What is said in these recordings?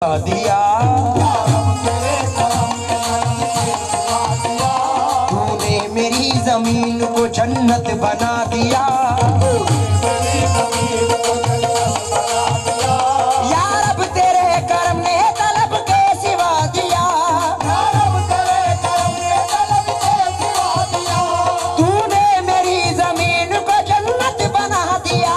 दिया तूने मेरी जमीन को जन्नत बना दिया। यार अब तेरे करम ने तलब के सिवा दिया। तूने मेरी जमीन को जन्नत बना दिया।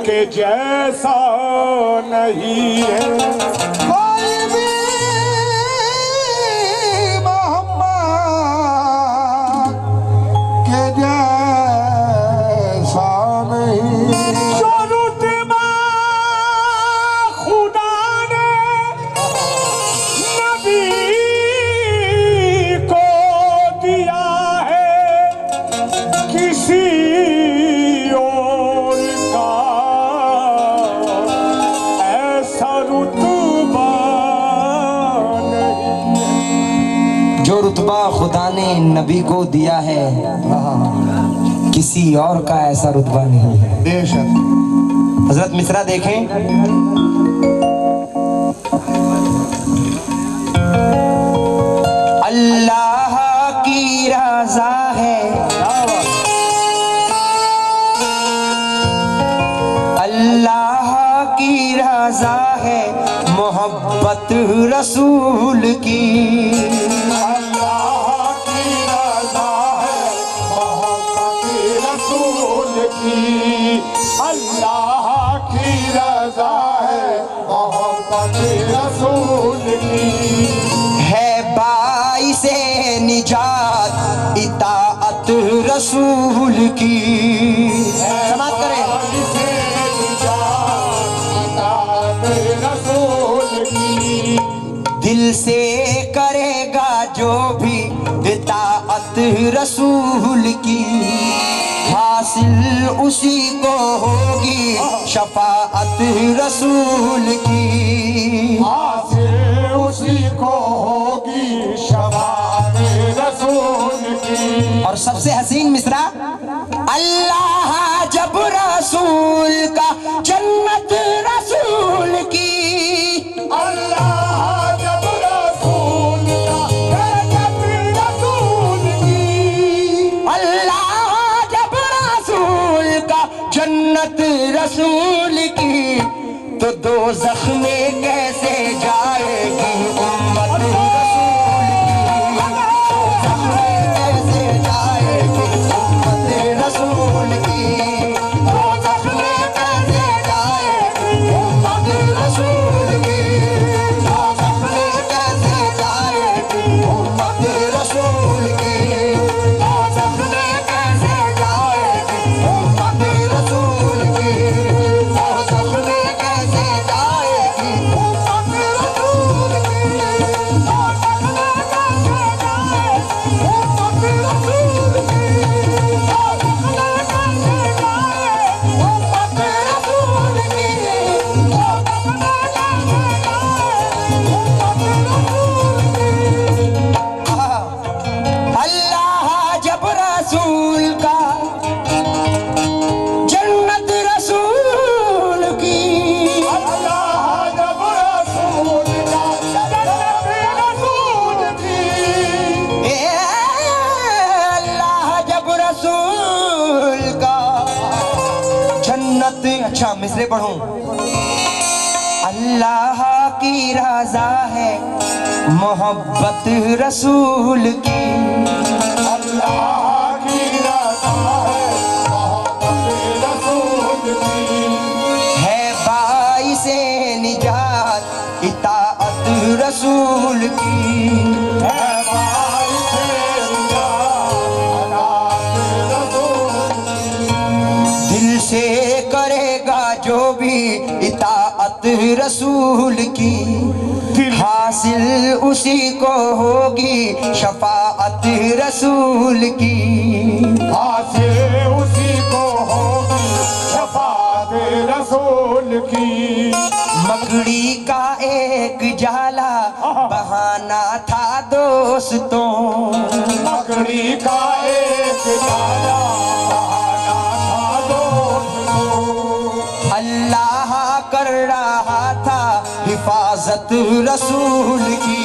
के जैसा नहीं है कोई भी मोहम्मद के जैसा नहीं। जो रुतबा खुदा ने नबी को दिया है किसी रुतबा खुदा ने नबी को दिया है किसी और का ऐसा रुतबा नहीं है। बेशक हजरत मिसरा देखें, अल्लाह की रज़ा है, अल्लाह की रज़ा है मोहब्बत रसूल की। अल्लाह की रज़ा है मोहब्बत रसूल की। है बाइसे निजात इताअत रसूल की। समाप्त करें। दिल से करेगा जो भी इताअत रसूल की, हासिल उसी को होगी शफाअत रसूल की। हासिल उसी को होगी शफाअत रसूल की। और सबसे हसीन मिसरा, अल्लाह जब रसूल का जन्नत रसूल की। अल्लाह जब रसूल का जन्नत रसूल की। अल्लाह जब रसूल का जन्नत रसूल की तो दो दोज़ख में कैसे जाएगी उम्मत रसूल की। दोज़ख में कैसे जाएगी उम्मत रसूल की। दोज़ख में कैसे जाएगी उम्मत रसूल की। दोज़ख में कैसे जाएगी उम्मत रसूल की। दोज़ख में कैसे जाएगी उम्मत रसूल की। दोज़ख में कैसे जाएगी उम्मत रसूल की। अल्लाह जब रसूल का जन्नत रसूल की। अल्लाह जब रसूल का जन्नत रसूल की। अल्लाह जब रसूल का जन्नत। अच्छा मिसरे पढ़ूं। अल्लाह की रज़ा है मोहब्बत रसूल की। अल्लाह की रज़ा है मोहब्बत रसूल की। है बाइसे निजात इताअत रसूल की। है बाइसे निजात रसूल की। दिल से करेगा जो भी इताअत रसूल की। हासिल उसी को होगी शफाअत रसूल की। हासिल उसी को होगी शफाअत रसूल की। मकड़ी का एक जाला बहाना था दोस्तों। मकड़ी का एक जाला बहाना था दोस्तों। अल्लाह कर रहा था हिफाजत रसूल की।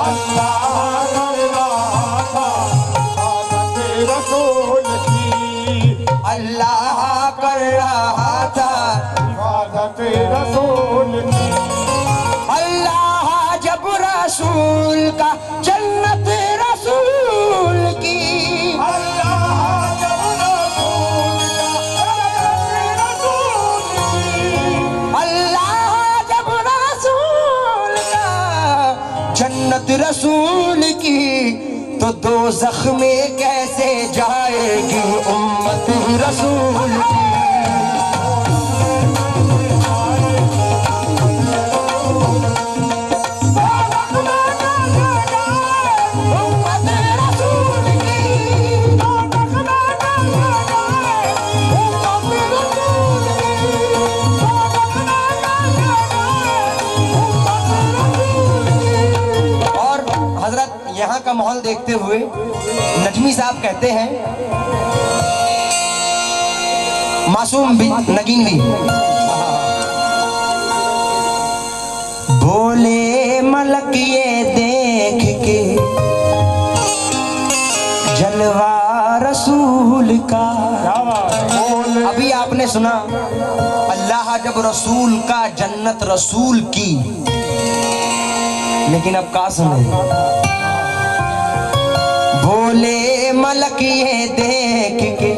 अल्लाह कर रहा था हिफाजत रसूल की। अल्लाह कर रहा था हिफाजत रसूल की। अल्लाह जब रसूल का जन्नत रसूल की। अल्लाह जब रसूल का जन्नत रसूल की। अल्लाह जब रसूल का जन्नत रसूल की। तो दोज़ख में कैसे जाएगी उम्मत रसूल की। यहाँ का माहौल देखते हुए नजमी साहब कहते हैं, मासूम भी नगीनवी बोले मलक ये देख के जलवा रसूल का। अभी आपने सुना अल्लाह जब रसूल का जन्नत रसूल की, लेकिन अब का सुने बोले मलक ये देख के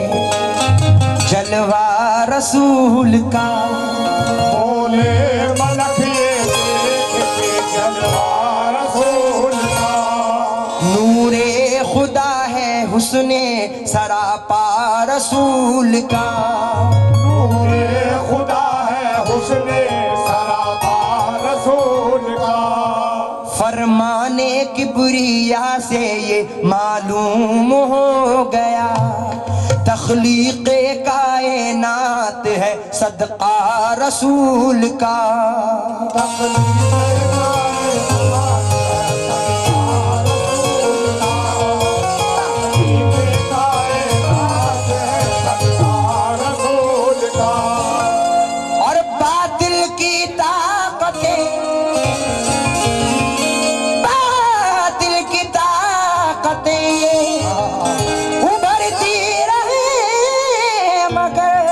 जलवा रसूल का। बोले मलक ये देख के जलवा रसूल का। नूरे खुदा है हुस्ने सरापा रसूल का। नूरे खुदा है हुस्ने सरापा रसूल का। फरमाने किबरिया से ये मालूम हो गया, तख्लीक़े कायनात है सदका रसूल का। और बातिल की ताकतें उभरती रहे मगर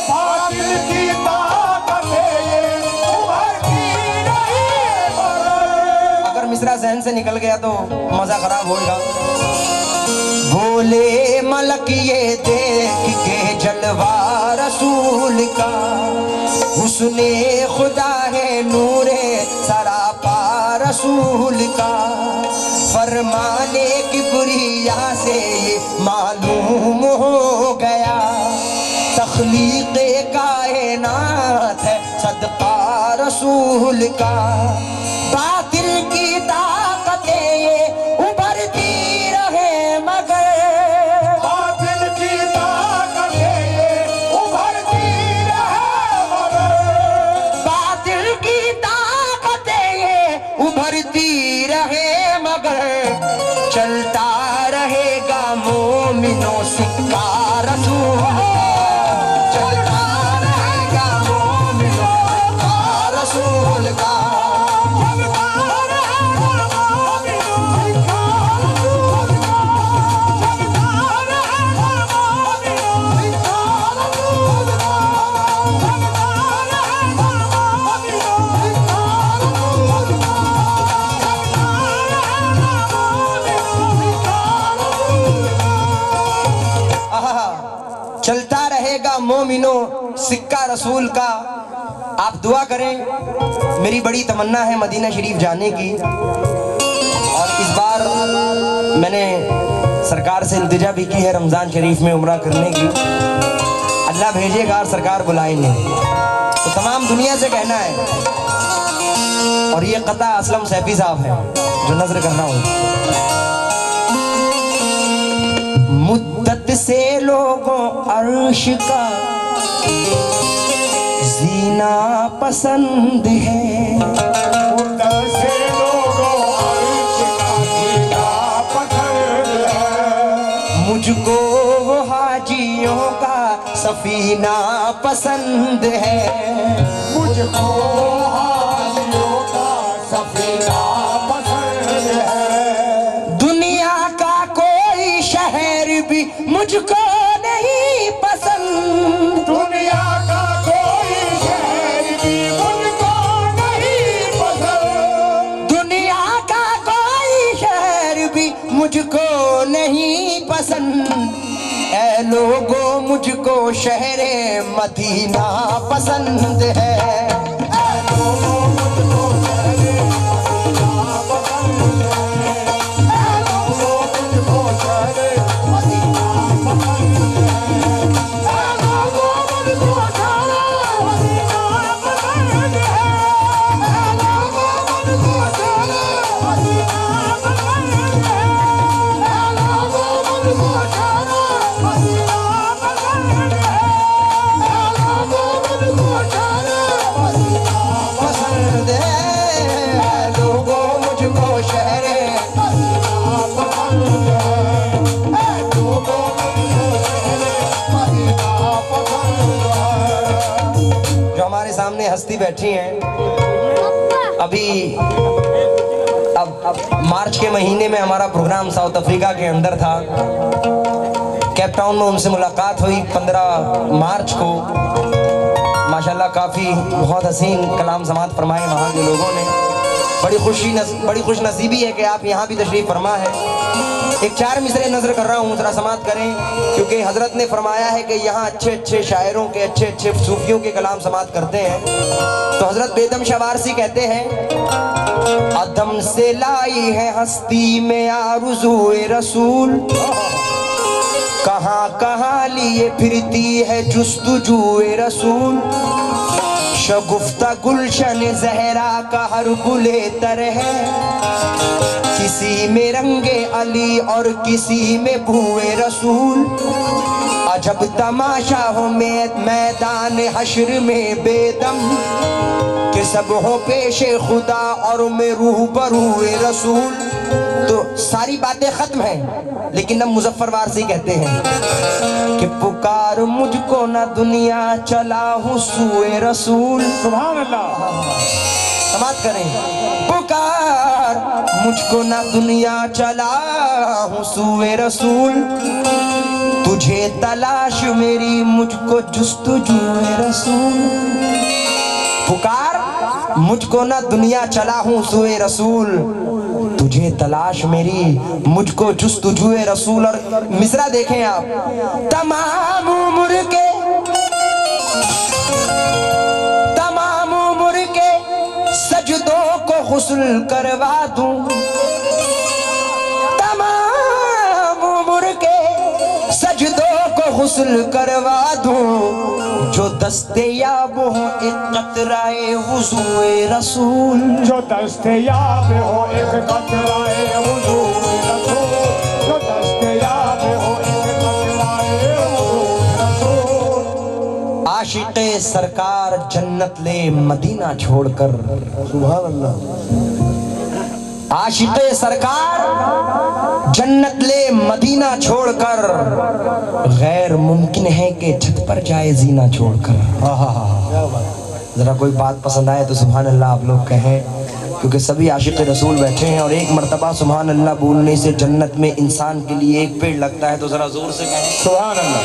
बातिल की ताकतें मिसरा जहन से निकल गया तो मजा खराब होगा। बोले मलक ये देख के जलवा रसूल का, हुस्ने खुदा है नूरे सरापा रसूल का, फरमाने किबरिया से ये मालूम हो गया, तख्लीक़े कायनात है सदका रसूल का। बातिल की ताकतें ये उभरती रहे मगर, बातिल की ताकतें ये उभरती रहे मगर, बातिल की ताकतें ये उभरती रहे मगर, चलता रहेगा मोमिनों सिक्का रसूल का, चलता रहेगा मोमिनों सिक्का रसूल का। चलता रहेगा मोमिनो सिक्का रसूल का। आप दुआ करें, मेरी बड़ी तमन्ना है मदीना शरीफ जाने की, और इस बार मैंने सरकार से इल्तिजा भी की है रमज़ान शरीफ में उम्रा करने की। अल्लाह भेजेगा और सरकार बुलाएंगे तो तमाम दुनिया से कहना है। और ये कता असलम सैफी साहब है जो नजर कर रहा हूँ। मुद्दत से लोगों अर्श का जीना पसंद है, मुद्दत से लोगों अर्श का जीना पसंद है, मुझको वो हाजियों का सफीना पसंद है, मुझको हाजियों का सफीना पसंद है। दुनिया का कोई शहर भी मुझको नहीं पसंद, दुनिया का कोई शहर भी मुझको नहीं पसंद, दुनिया का कोई शहर भी मुझको नहीं पसंद। ऐ लोगों मुझको शहरे मदीना पसंद है, ऐ लोगों मुझको शहरे मदीना पसंद है, ऐ लोगों मुझको शहरे मदीना पसंद है, ऐ लोगों मुझको शहरे मदीना पसंद है, ऐ लोगों मुझको शहरे मदीना पसंद है, ऐ लोगों मुझको शहरे मदीना पसंद है, ऐ लोगों मुझको शहरे मदीना पसंद है, ऐ लोगों मुझको शहरे मदीना पसंद है, ऐ लोगों मुझको शहरे मदीना पसंद है। जो हमारे सामने हस्ती बैठी हैं, अभी अब मार्च के महीने में हमारा प्रोग्राम साउथ अफ्रीका के अंदर था। केप टाउन में उनसे मुलाकात हुई 15 मार्च को। माशाल्लाह काफ़ी बहुत हसीन कलाम समात फरमाए वहाँ के लोगों ने। बड़ी खुश नसीबी है कि आप यहाँ भी तशरीफ़ फरमा है। एक 4 मिसरे नजर कर रहा हूँ, जरा समात करें, क्योंकि हजरत ने फरमाया है कि यहाँ अच्छे अच्छे शायरों के अच्छे अच्छे सूफियों के कलाम समात करते हैं। तो हजरत बेदम शवारसी कहते हैं, अदम से लाई है हस्ती में आरज़ूए रसूल, कहाँ कहाँ लिए फिरती है जुस्तजूए रसूल, शगुफ्ता गुलशन जहरा का हर गुले तर है, किसी में रंगे अली और किसी में भूए रसूल, अजब तमाशा हो मैदान हश्र में बेदम, कि सब हो पेशे खुदा और में रूह बरूए रसूल। तो सारी बातें खत्म हैं, लेकिन अब मुजफ्फर वारसी कहते हैं कि पुकार मुझको ना दुनिया चला हूँ सूए रसूल। सुभान अल्लाह। समात करें, पुकार मुझको ना दुनिया चला हूँ सूए रसूल, तुझे तलाश मेरी मुझको जुस्तजूए रसूल। पुकार मुझको ना दुनिया चला हूँ सूए रसूल, तुझे तलाश मेरी, मुझको जुस्तजुए रसूल। और मिसरा देखें आप, तमाम उम्र के सजदों को गुस्ल करवा दूं, तमाम उम्र के सजदों को गुस्ल करवा दूं, जो दस्तयाब हो एक कतराए वुज़ूए रसूल, जो दस्तयाब हो एक कतराए वुज़ूए रसूल, जो दस्तयाब हो एक कतराए वुज़ूए रसूल। आशिक़े सरकार जन्नत ले मदीना छोड़कर, सुभान अल्लाह। आशिक़े सरकार जन्नत ले मदीना छोड़कर, गैर मुमकिन है कि छत पर जाए जीना छोड़कर। जरा कोई बात पसंद आए तो सुभान अल्लाह आप लोग कहें, क्योंकि सभी आशिक़ रसूल बैठे हैं और एक मर्तबा सुभान अल्लाह बोलने से जन्नत में इंसान के लिए एक पेड़ लगता है। तो जरा जोर से कहें सुभान अल्लाह।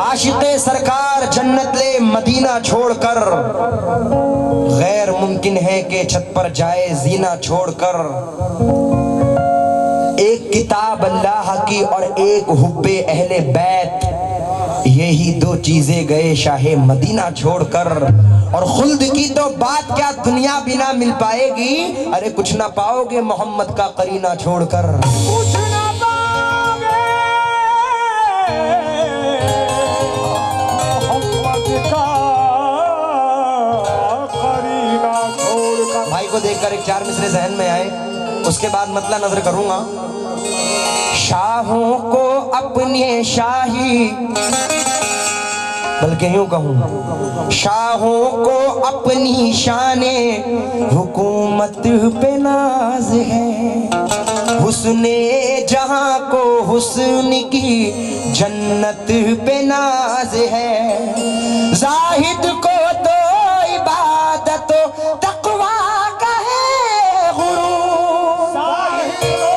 आशिक़े सरकार जन्नत ले मदीना छोड़कर, गैर मुमकिन है कि छत पर जाए जीना छोड़कर। एक किताब अल्लाह की और एक हुब्बे अहले बैत, यही दो चीजें गए शाहे मदीना छोड़कर। और खुल्द की तो बात क्या दुनिया बिना मिल पाएगी, अरे कुछ ना पाओगे मोहम्मद का करीना छोड़कर। कुछ ना पाओगे मोहम्मद का करीना छोड़कर। भाई को देखकर एक चार मिसरे जहन में आए, उसके बाद मतलब नजर करूंगा। शाहों को अपने शाही, बल्कि यूं कहूं, शाहों को अपनी शाने हुकूमत पे नाज है। हुस्ने जहां को हुस्न की जन्नत पे नाज है। जाहिद को तो इबादत तकवा का है गुरूर, जाहिद को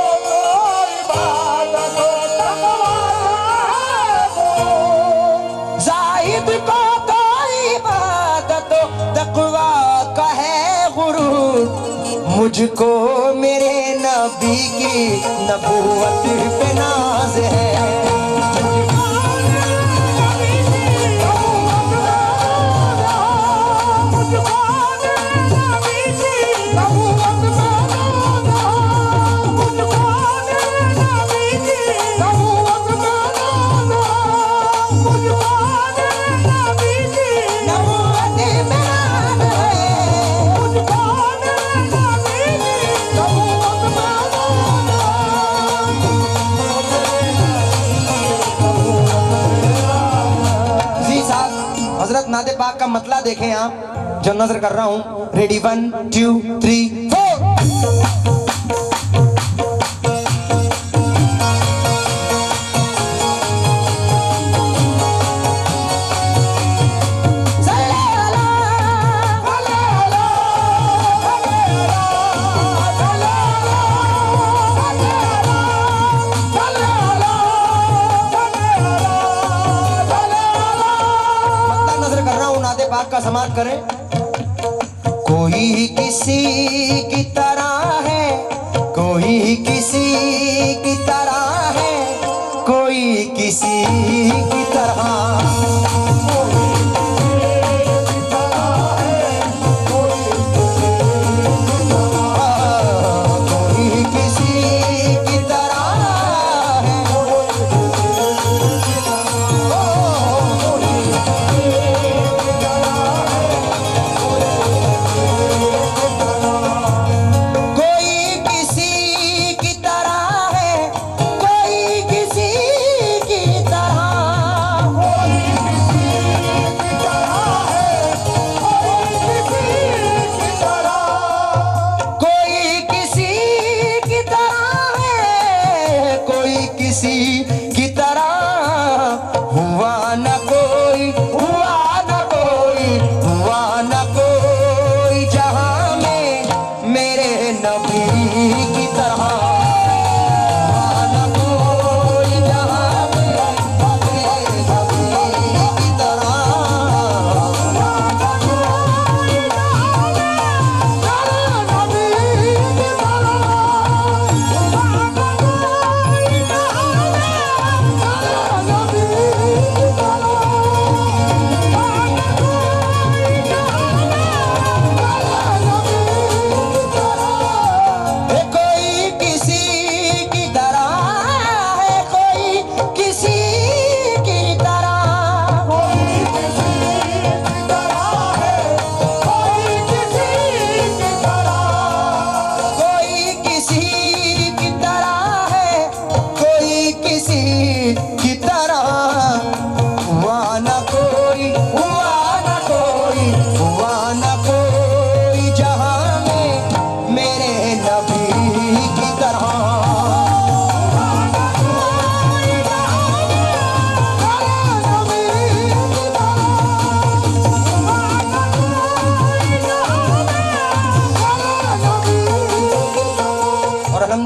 इबादत तकवा का है गुरूर। जाहिद को तो इबादत तकवा का है गुरूर। मुझको मेरे नबी की नबूवत पे नाज है। हजरत नादे पाक का मतला देखें आप, जो नजर कर रहा हूं। रेडी 1 2 3 4। पाक का समाज करें। कोई किसी की तरह है, कोई किसी की तरह है, कोई किसी की तरह।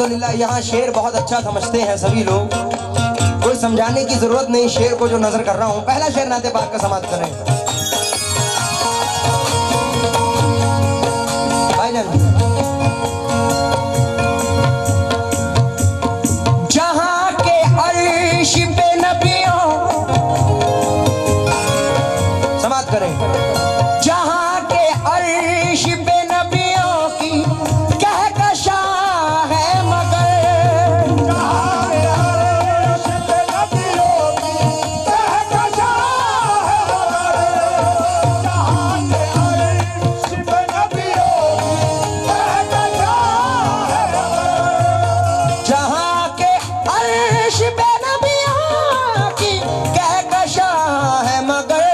अल्हम्दुलिल्लाह यहाँ शेर बहुत अच्छा समझते हैं सभी लोग, कोई समझाने की जरूरत नहीं। शेर को जो नजर कर रहा हूँ, पहला शेर नाते पाक का समाप्त करें भाईजान। जहाँ के अर्श पे नबियों, समाप्त करें। जहाँ के अर्श पे नबियों की कहकशा है मगर, जहाँ के अर्श पे नबियों की कहकशा है मगर, जहाँ के अर्श पे नबियों की कहकशा है मगर, जहाँ के अर्श पे नबियों की कहकशा है मगर,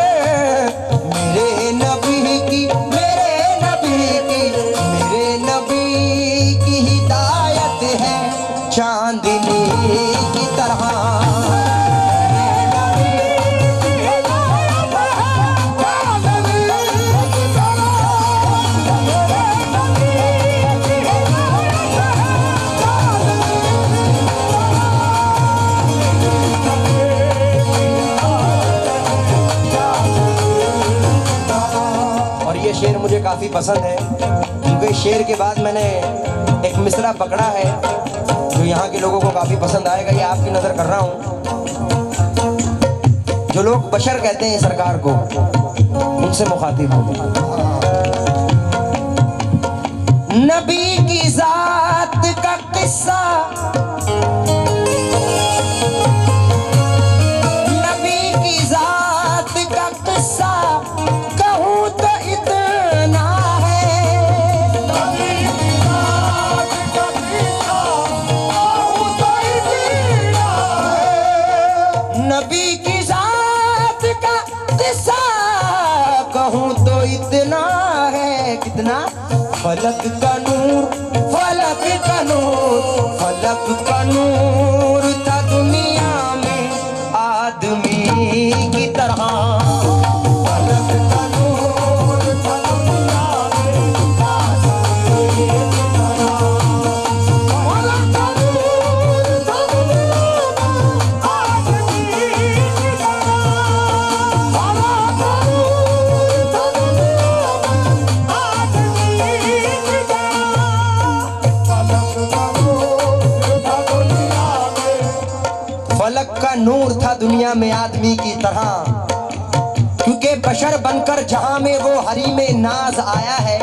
मेरे नबी की हिदायत है चांदनी की तरह। और ये शेर मुझे काफी पसंद है, क्योंकि शेर के बाद मैंने एक मिसरा पकड़ा है जो यहाँ के लोगों को काफी पसंद आएगा। ये आपकी नजर कर रहा हूँ। जो लोग बशर कहते हैं सरकार को, उनसे मुखातिब हूँ। नबी की जात का किस्सा, नबी की जात का किस्सा कहूँ तो इतना है। नबी की जात का किस्सा कहूँ तो इतना है। नबी की जात का किस्सा कहूँ तो इतना है। कितना? फलक का नूर, फलक का नूर, फलक का नूर था दुनिया में आदमी की तरह। फलक का नूर था दुनिया में आदमी की तरह। फलक का नूर था दुनिया में आदमी की तरह। फलक का नूर था दुनिया में आदमी की तरह। फलक का नूर था दुनिया में। फलक का नूर था दुनिया में आदमी की तरह, क्योंकि बशर बनकर जहां में वो हरी में नाज आया है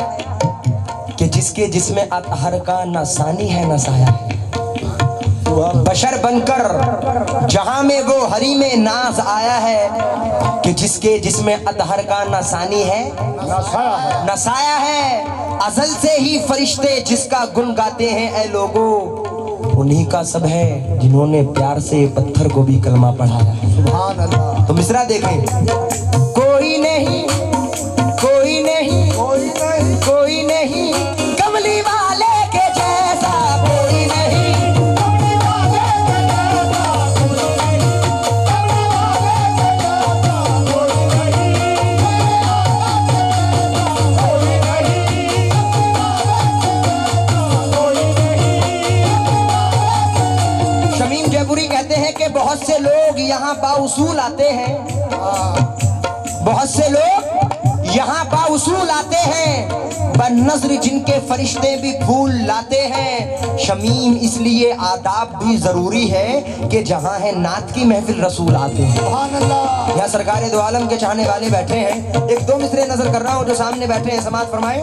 कि जिसके जिसमें अतहर का न सानी है न साया है। बशर बनकर जहां में वो हरी में नाज आया है कि जिसके जिसमें अतहर का न सानी है न साया है। अजल से ही फरिश्ते जिसका गुण गाते हैं ऐ लोगो, उन्हीं का सब है जिन्होंने प्यार से पत्थर को भी कलमा पढ़ाया है। सुभान अल्लाह। तो मिसरा देखें। कोई नहीं, कोई नहीं, कोई नहीं, कोई नहीं कमली वाले के जैसा, कोई नहीं। कमली वाले के जैसा कोई नहीं, कमली वाले के जैसा कोई नहीं, कोई नहीं, कोई नहीं। शमीम जयपुरी कहते हैं कि बहुत से लोग यहाँ बाउसूल आते हैं, बहुत से लोग यहाँ बाउसूल आते हैं, बन्नज़्र जिनके फरिश्ते भी फूल लाते हैं। शमीम इसलिए आदाब भी जरूरी है कि जहाँ है नात की महफिल रसूल आते हैं। सुभान अल्लाह। यहाँ सरकारे दो आलम के चाहने वाले बैठे हैं। एक दो मिसरे नजर कर रहा हूँ जो सामने बैठे हैं, समात फरमाए।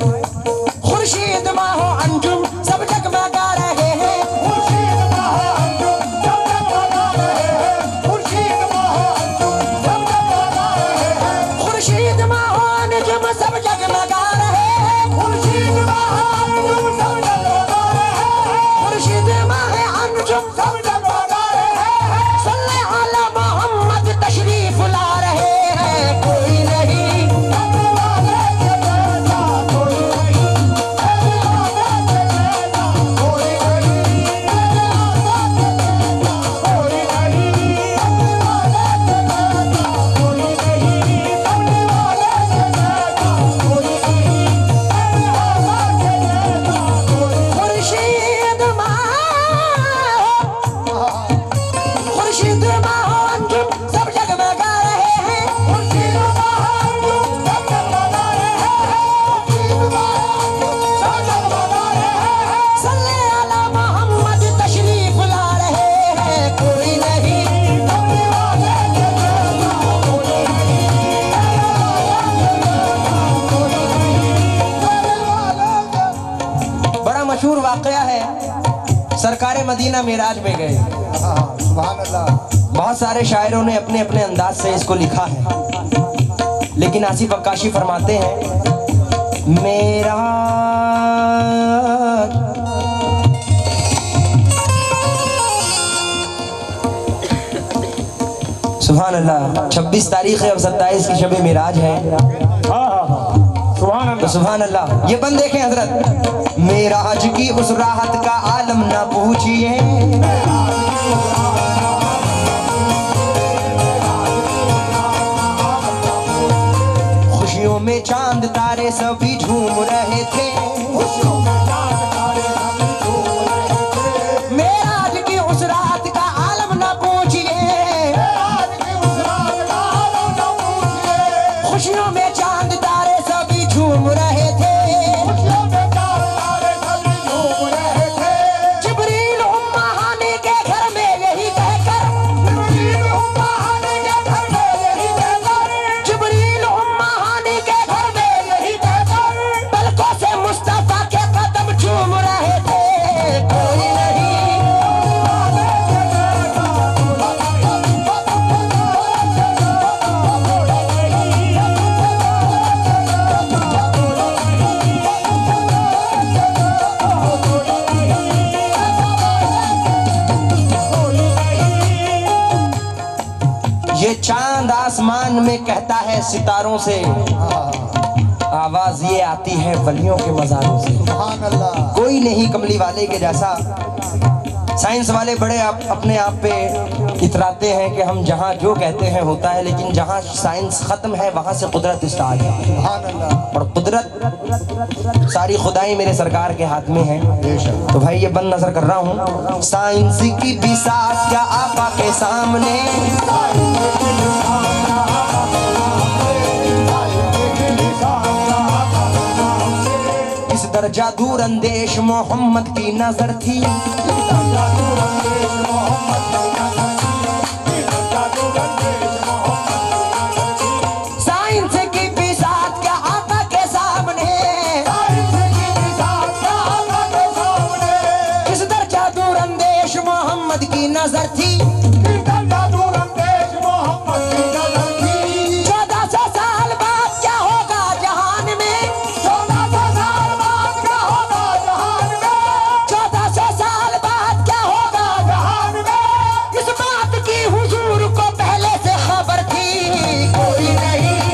खुर्शीद माहो अंजुम सब जगमगा रहे हैं, खुर्शीद माहो अंजुम सब जगमगा रहे हैं, खुर्शीद माहो अंजुम सब जगमगा रहे हैं, खुर्शीद माहो अंजुम सब जगमगा रहे हैं, खुर्शीद माहो अंजुम सब जगमगा रहे हैं, खुर्शीद माहे अंजुम सब जगमगा रहे हैं। सल्लल्लाहु अला मोहम्मद तशरीफ ला रहे हैं। कोई नहीं, कमली वाले के जैसा कोई नहीं, कमली वाले के वाकया है, सरकारे मदीना मेराज में गए। सुभान अल्लाह। बहुत सारे शायरों ने अपने अपने अंदाज से इसको लिखा है, लेकिन आसिफ अक्काशी फरमाते हैं मेरा सुभान अल्लाह 26 तारीख है और 27 की शब मिराज है। तो सुभान अल्लाह ये बंद देखें हजरत, मेराज की उस राहत का आलम ना पूछिए, खुशियों में चांद तारे सभी झूम रहे थे, मेराज की उस रात का आलम ना पूछिए, खुशियों में चांद तारे सभी झूम रहे थे, जिब्रील उम्मा हानी के घर में यही कहकर, जिब्रील उम्मा हानी के घर में यही कहकर, पलकों से मुस्तफा के कदम चूम रहे थे, कोई नहीं ये चांद आसमान में कहता है सितारों से, आवाज ये आती है वलियों के मज़ारों से। सुभान अल्लाह। कोई नहीं कमली वाले के जैसा। साइंस वाले बड़े अपने आप पे इतराते हैं कि हम जहाँ जो कहते हैं होता है, लेकिन जहाँ साइंस खत्म है वहाँ से कुदरत स्टार्ट है। सुभान अल्लाह। और कुदरत सारी खुदाई मेरे सरकार के हाथ में है। बेशक। तो भाई ये बंद नजर कर रहा हूँ, साइंस की बिसात क्या आका के सामने, इस दर्जा दूर अंदेश मोहम्मद की नजर थी, साइंस की बिसात क्या आका के सामने, इस दर्जा दूर अंदेश मोहम्मद की नजर थी, 1400 साल बाद क्या होगा जहान में, 1400 साल बाद क्या होगा जहान में, इस बात की हुजूर को पहले से खबर थी, कोई नहीं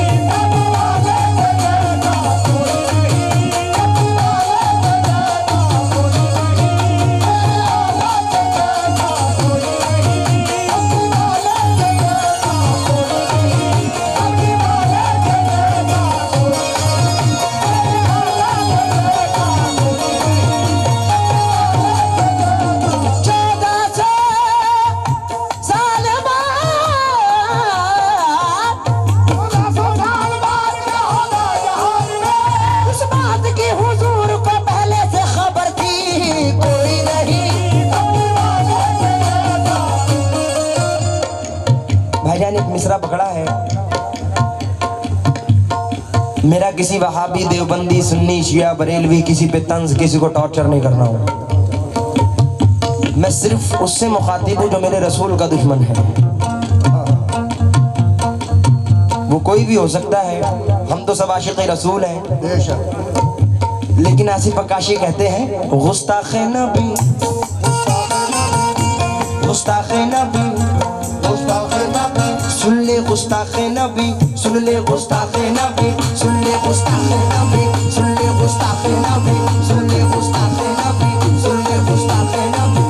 मिसरा पकड़ा है, मेरा किसी वहाबी देवबंदी सुन्नी शिया बरेलवी किसी पे तंज किसी को टॉर्चर नहीं करना हो, मैं सिर्फ उससे मुखातिब हूं जो मेरे रसूल का दुश्मन है। वो कोई भी हो सकता है, हम तो सब आशिक़ रसूल हैं। बेशक। लेकिन आसिफ अक्काशी कहते हैं गुस्ताखे नबी, गुस्ताखे नबी, सुन ले गुस्ताखे नबी, सुन ले गुस्ताखे नबी, सुन ले गुस्ताखे नबी, सुन ले गुस्ताखे नबी, सुन ले गुस्ताखे नबी, सुन ले गुस्ताखे नबी,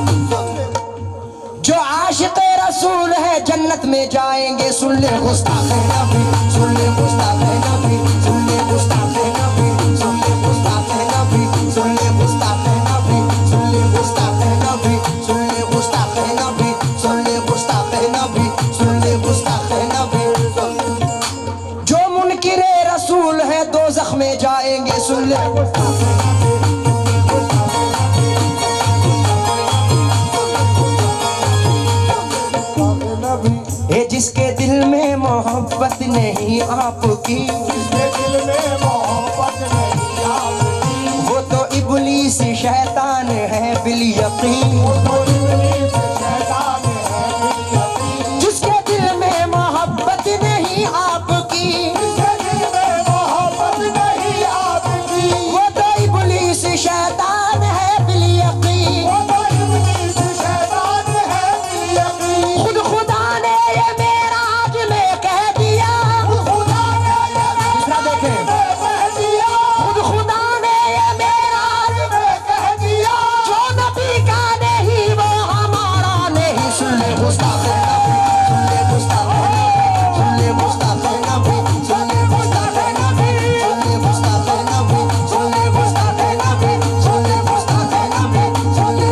जो आशिक़ रसूल है जन्नत में जाएंगे, सुन ले गुस्ताखे नबी, सुन ले गुस्ताखे नबी, सुन ले गुस्ताखे नबी, सुन ले गुस्ताखे नबी, सुन ले गुस्ताखे नबी, सुन ले गुस्ताखे नबी, सुन ले गुस्ताखे नबी, सुन ले गुस्ताखे नबी, सुन ले गुस्ताखे नबी, जो मुनकिरे रसूल है दोज़ख में जाएंगे, सुन ले गुस्ताखे नबी, ये जिसके दिल में मोहब्बत नहीं आपकी, जिसके दिल में मोहब्बत नहीं आपकी, वो तो इब्लीस शैतान यकीन। तो इब्लीस शैतान है बिल यकीन। जिसके दिल में मोहब्बत नहीं आपकी, जिसके दिल में मोहब्बत नहीं आपकी, वो तो इब्लीस शैतान है बिल यकीन। वो तो इब्लीस शैतान है बिल यकीन। खुद खुदा ने ये मेराज में कह दिया, खुदा ने ये दूसरा देखें, कह दिया, खुद खुदा ने ये मेराज में कह दिया, जो नबी का नहीं वो हमारा नहीं। सुन ले गुस्ताखे नबी, सुन ले गुस्ताखे नबी, सुन ले गुस्ताखे नबी, सुन ले गुस्ताखे नबी, सुन ले गुस्ताखे नबी, सुन ले गुस्ताखे नबी, सुन ले गुस्ताखे नबी, सुन ले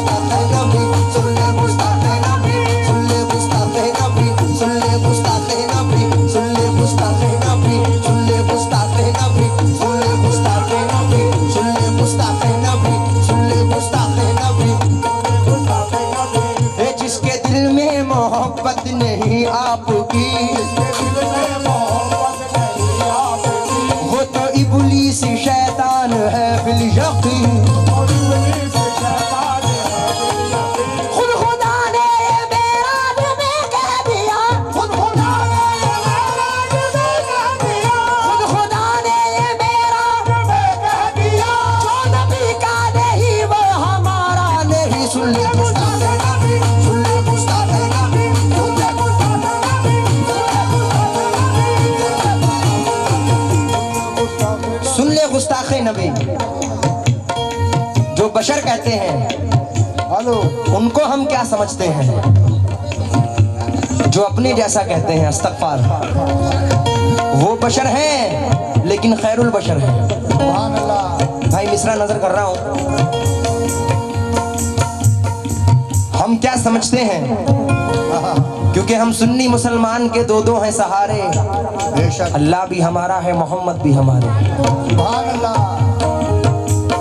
गुस्ताखे नबी, सुन ले गुस्ताखे नबी, सुन ले गुस्ताखे नबी, सुन ले गुस्ताखे नबी, सुन ले गुस्ताखे नबी, सुन ले गुस्ताखे नबी, सुन ले गुस्ताखे नबी, सुन ले गुस्ताखे नबी, सुन ले गुस्ताखे नबी। गुस्ताखे नबी। ए जिसके दिल में मोहब्बत नहीं आपकी, जिसके दिल में मोहब्बत नहीं आपकी, वो तो इब्लीस शैतान है बिल यकीन। और इब्लीस शैतान है बिल यकीन। खुद खुदा ने ये मेराज में कह दिया, खुद खुदा ने ये मेराज में कह दिया, खुद खुदा ने ये मेराज में कह दिया, जो नबी का नहीं वो हमारा नहीं। सुन ले गुस्ताखे नबी, सुन ले गुस्ताखे नबी, सुन ले गुस्ताखे नबी, सुन ले गुस्ताखे नबी। जो बशर कहते हैं हेलो, उनको हम क्या समझते हैं? जो अपने जैसा कहते हैं अस्तगफार, वो बशर हैं लेकिन खैरुल बशर हैं। सुभान अल्लाह। भाई मिसरा नजर कर रहा हूं, हम क्या समझते हैं? क्योंकि हम सुन्नी मुसलमान के दो हैं सहारे, बेशक। अल्लाह भी हमारा है मोहम्मद भी हमारे। सुभान अल्लाह।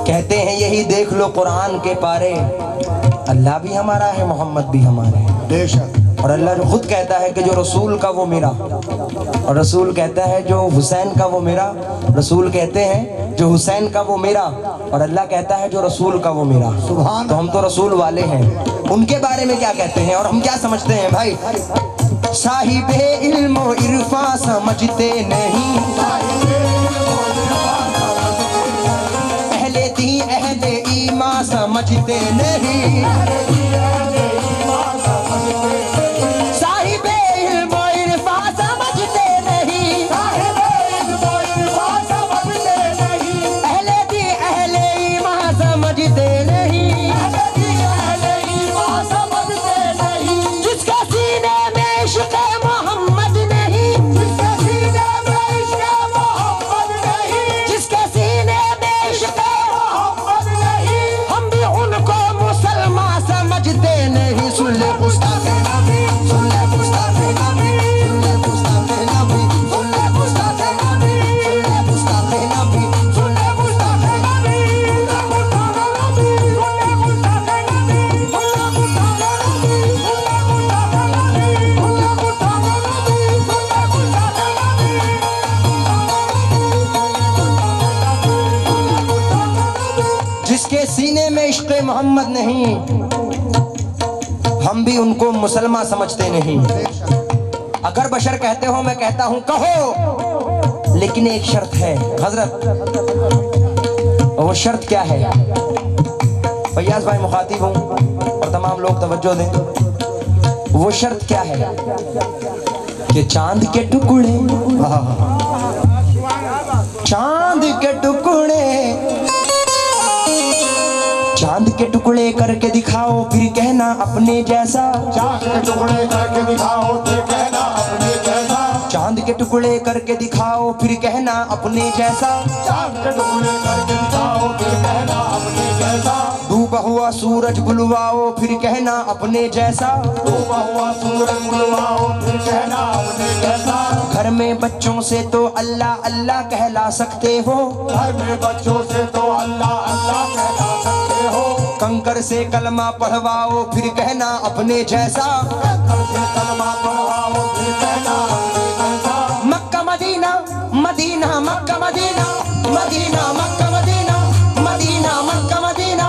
कहते हैं यही देख लो कुरान के पारे, अल्लाह भी हमारा है मोहम्मद भी हमारे। बेशक। और अल्लाह जो खुद कहता है कि जो रसूल का वो मेरा, और रसूल कहता है जो हुसैन का वो मेरा, रसूल कहते हैं जो हुसैन का वो मेरा, और अल्लाह कहता है जो रसूल का वो मेरा। सुभान। तो हम तो रसूल वाले हैं, उनके बारे में क्या कहते हैं और हम क्या समझते हैं? भाई साहिबे इल्म इरफा समझते नहीं, अहले दी अहले ईमा समझते नहीं, साहिबे इल्म इरफा समझते नहीं, अहले दी अहले ईमा समझते नहीं। जिसके सीने में इश्क़ मोहम्मद नहीं, जिसके सीने में इश्क़ हम भी उनको मुसलमान समझते नहीं। सुन ले गुस्ताखे नबी, सुन ले गुस्ताखे नबी, सुन ले गुस्ताखे नबी, सुन ले गुस्ताखे नबी, सुन ले गुस्ताखे नबी, सुन ले गुस्ताखे नबी, जिसके सीने में इश्क़ मोहम्मद नहीं, हम भी उनको मुसलमान समझते नहीं। अगर बशर कहते हो, मैं कहता हूं कहो, लेकिन एक शर्त है हजरत। वो शर्त क्या है? फैयाज भाई मुखातिब हूं और तमाम लोग तवज्जो दें। वो शर्त क्या है कि चांद के टुकड़े, चांद के टुकड़े, चांद के टुकड़े करके दिखाओ फिर कहना अपने जैसा, चांद के टुकड़े करके दिखाओ फिर कहना अपने जैसा, चांद के टुकड़े करके दिखाओ फिर कहना अपने जैसा, चांद के टुकड़े करके दिखाओ फिर कहना अपने जैसा, डूबा हुआ सूरज बुलवाओ फिर कहना अपने जैसा, डूबा हुआ सूरज बुलवाओ फिर कहना अपने जैसा, घर में बच्चों से तो अल्लाह अल्लाह कहला सकते हो, घर में बच्चों से तो अल्लाह अल्लाह कहला सकते हो, कंकर से कलमा पढ़वाओ फिर कहना अपने जैसा, कंकर से कलमा पढ़वाओ फिर कहना अपने जैसा, Mecca Medina Medina Mecca Medina, Medina Mecca Medina, Medina Mecca Medina,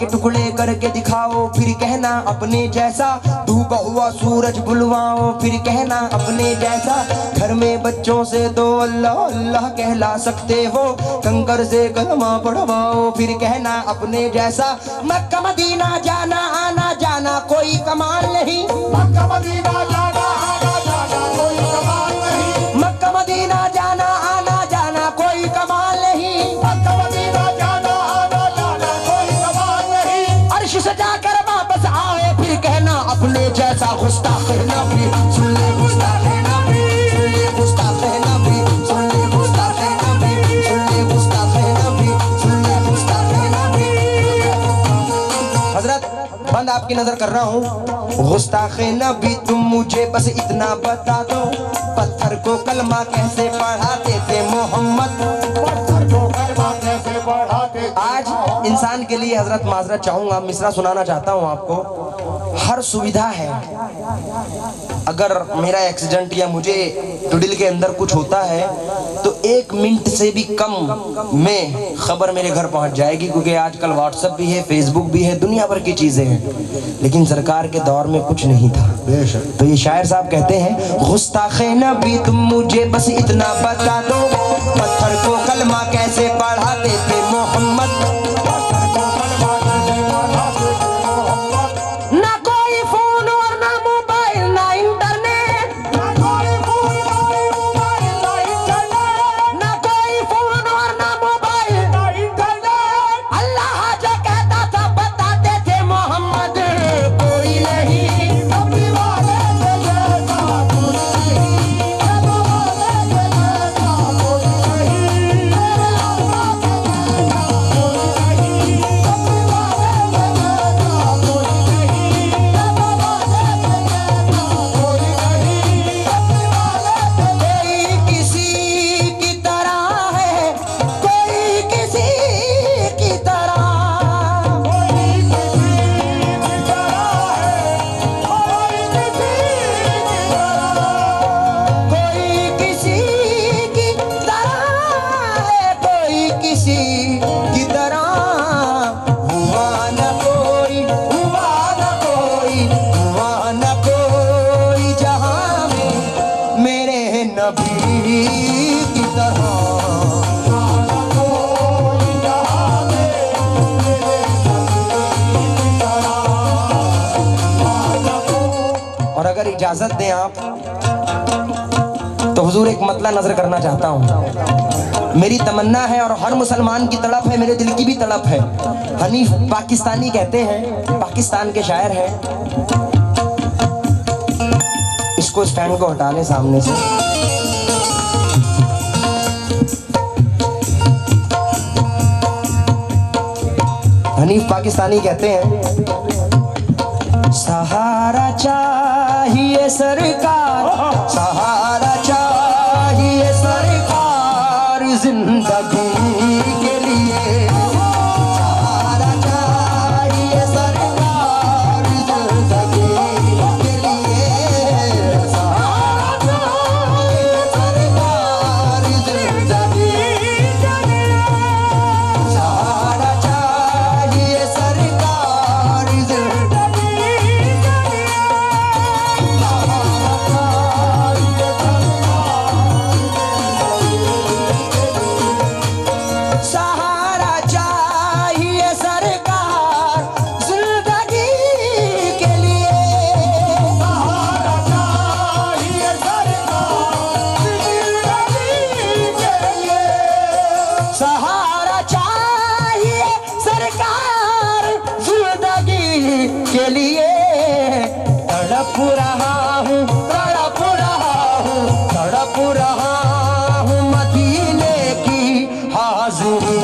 के टुकड़े करके दिखाओ फिर कहना अपने जैसा, डूबा हुआ सूरज बुलवाओ फिर कहना अपने जैसा। घर में बच्चों से तो अल्लाह अल्लाह कहला सकते हो, कंकर से कलमा पढ़वाओ फिर कहना अपने जैसा। मक्का मदीना जाना आना जाना कोई कमाल नहीं, मक्का मदीना जाना आना जाना कोई कमाल नहीं, मक्का मदीना जाना आना जाना कोई कमाल नहीं, मक्का मदीना जाना आना जाना कोई कमाल नहीं। अर्श से जाकर वापस आए फिर कहना अपने जैसा। गुस्ताख नबी सुन ले, गुस्ताख नबी सुन ले, गुस्ताख नबी सुन ले, गुस्ताख नबी सुन ले, गुस्ताख नबी सुन ले, गुस्ताख नबी। हजरत बंद आपकी नजर कर रहा हूँ। गुस्ताख नबी तुम मुझे बस इतना बता दो, पत्थर को कलमा कैसे पढ़ाते थे मोहम्मद, पत्थर को कलमा कैसे पढ़ाते थे। आज इंसान के लिए हजरत माजरत चाहूंगा, मिसरा सुनाना चाहता हूं आपको। हर सुविधा है, अगर मेरा एक्सीडेंट या मुझे टुडिल के अंदर कुछ होता है तो 1 मिनट से भी कम में खबर मेरे घर पहुंच जाएगी, क्योंकि आजकल व्हाट्सएप भी है, फेसबुक भी है, दुनिया भर की चीजें हैं। लेकिन सरकार के दौर में कुछ नहीं था। तो ये शायर साहब कहते हैं, गुस्ताख नबी तुम मुझे बस इतना बता दो, पत्थर को कलमा कैसे पढ़ाते थे मोहम्मद, पत्थर को कलमा कैसे पढ़ाते थे मोहम्मद। ना कोई फोन और ना मोबाइल ना इंटरनेट, ना कोई फोन ना मोबाइल ना इंटरनेट, ना कोई फोन और ना मोबाइल, ना इंटरनेट। अल्लाह जो कहता था बताते थे मोहम्मद, कोई नहीं नबी वाले के जैसा कोई नहीं, नबी वाले के जैसा कोई नहीं, तेरे अल्लाह के जैसा कोई नहीं, नबी वाले के जैसा कोई नहीं, नबी वाले के जैसा कोई नहीं, नबी वाले के कोई किसी की तरह है, कोई किसी की तरह, कोई किसी की तरह है, कोई किसी की तरह। कोई किसी की तरह है, कोई किसी की तरह, हुआ न कोई, हुआ न कोई, हुआ न कोई जहां में मेरे नबी की तरह। और अगर इजाजत दें आप तो हुजूर एक मतला नजर करना चाहता हूँ। मेरी तमन्ना है और हर मुसलमान की तड़प है, मेरे दिल की भी तड़प है। हनीफ पाकिस्तानी कहते हैं, पाकिस्तान के शायर हैं। इसको स्टैंड को हटा लें सामने से। हनीफ पाकिस्तानी कहते हैं, सहारा चाहिए सरकार, सहारा चाहिए सरकार जिंदगी के लिए, सहारा चाहिए सरकार जिंदगी के लिए, सहारा चाहिए सरकार जिंदगी के लिए, सहारा चाहिए सरकार जिंदगी के लिए। सहारा चाहिए सरकार जिंदगी के लिए, सहारा चाहिए सरकार जिंदगी के लिए, सहारा चाहिए सरकार जिंदगी के लिए। तड़प रहा हूँ, तड़प रहा हूँ, तड़प रहा हूँ मदीने की हाजिरी